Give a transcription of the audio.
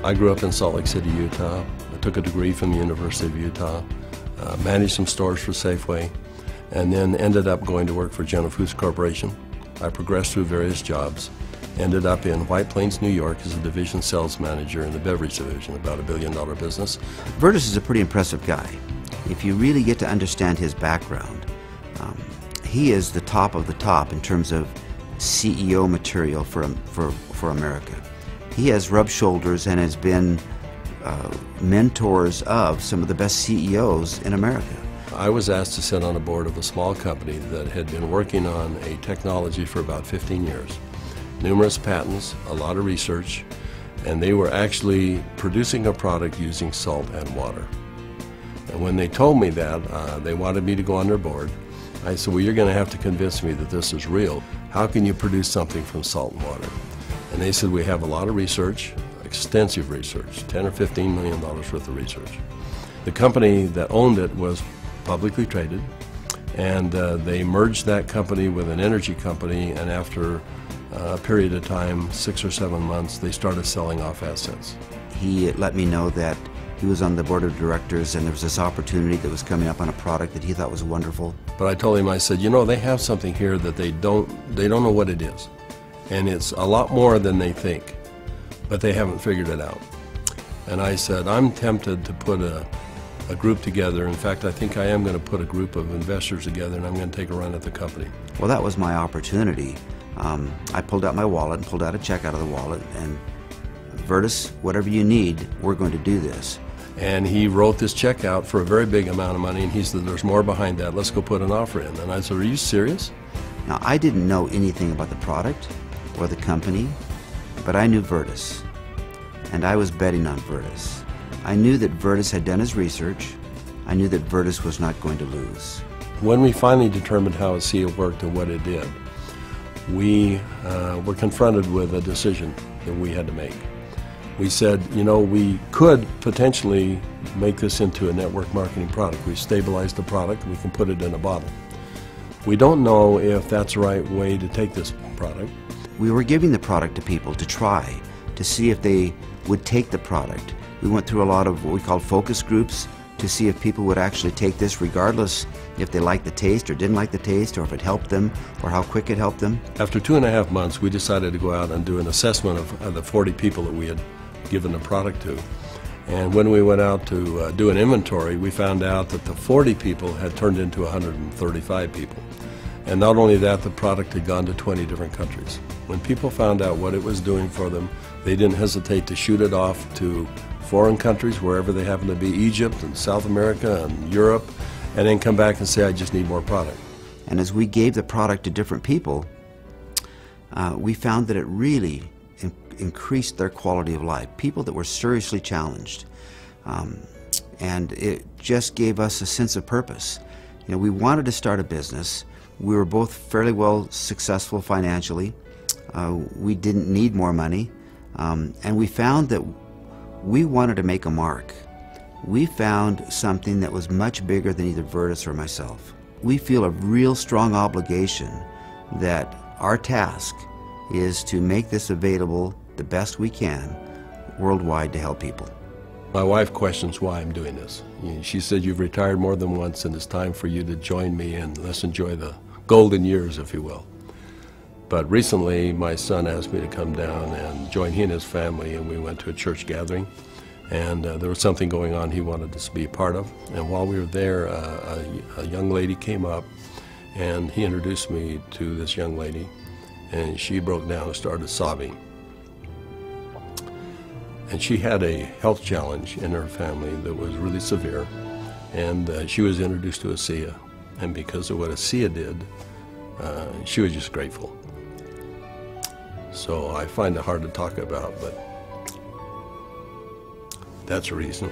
I grew up in Salt Lake City, Utah. I took a degree from the University of Utah, managed some stores for Safeway, and then ended up going to work for General Foods Corporation. I progressed through various jobs, ended up in White Plains, New York as a division sales manager in the beverage division, about $1 billion business. Verdis is a pretty impressive guy. If you really get to understand his background, he is the top of the top in terms of CEO material for America. He has rubbed shoulders and has been mentors of some of the best CEOs in America. I was asked to sit on a board of a small company that had been working on a technology for about 15 years. Numerous patents, a lot of research, and they were actually producing a product using salt and water. And when they told me that, they wanted me to go on their board. I said, well, you're going to have to convince me that this is real. How can you produce something from salt and water? And they said, we have a lot of research, extensive research, $10 or $15 million worth of research. The company that owned it was publicly traded, and they merged that company with an energy company, and after a period of time, 6 or 7 months, they started selling off assets. He let me know that he was on the board of directors and there was this opportunity that was coming up on a product that he thought was wonderful. But I told him, I said, you know, they have something here that they don't know what it is. And it's a lot more than they think, but they haven't figured it out. And I said, I'm tempted to put a group together. In fact, I think I am going to put a group of investors together, and I'm going to take a run at the company. Well, that was my opportunity. I pulled out my wallet and pulled out a check out of the wallet, and Verdis, whatever you need, we're going to do this. And he wrote this check out for a very big amount of money, and he said, there's more behind that, let's go put an offer in. And I said, are you serious? Now, I didn't know anything about the product or the company, but I knew Verdis, and I was betting on Verdis. I knew that Verdis had done his research. I knew that Verdis was not going to lose. When we finally determined how ASEA worked and what it did, we were confronted with a decision that we had to make. We said, you know, we could potentially make this into a network marketing product. We stabilized the product, we can put it in a bottle. We don't know if that's the right way to take this product. We were giving the product to people to try, to see if they would take the product. We went through a lot of what we called focus groups to see if people would actually take this regardless if they liked the taste or didn't like the taste, or if it helped them, or how quick it helped them. After 2.5 months, we decided to go out and do an assessment of the 40 people that we had given the product to. And when we went out to do an inventory, we found out that the 40 people had turned into 135 people. And not only that, the product had gone to 20 different countries. When people found out what it was doing for them, they didn't hesitate to shoot it off to foreign countries, wherever they happen to be, Egypt and South America and Europe, and then come back and say, I just need more product. And as we gave the product to different people, we found that it really increased their quality of life, people that were seriously challenged. And it just gave us a sense of purpose. You know, we wanted to start a business. We were both fairly well successful financially. We didn't need more money. And we found that we wanted to make a mark. We found something that was much bigger than either Verdis or myself. We feel a real strong obligation that our task is to make this available the best we can worldwide to help people. My wife questions why I'm doing this. She said, you've retired more than once and it's time for you to join me and let's enjoy the golden years, if you will. But recently my son asked me to come down and join he and his family, and we went to a church gathering, and there was something going on he wanted us to be a part of. And while we were there, a young lady came up and he introduced me to this young lady, and she broke down and started sobbing. And she had a health challenge in her family that was really severe, and she was introduced to ASEA, and because of what ASEA did, she was just grateful. So I find it hard to talk about, but that's a reason.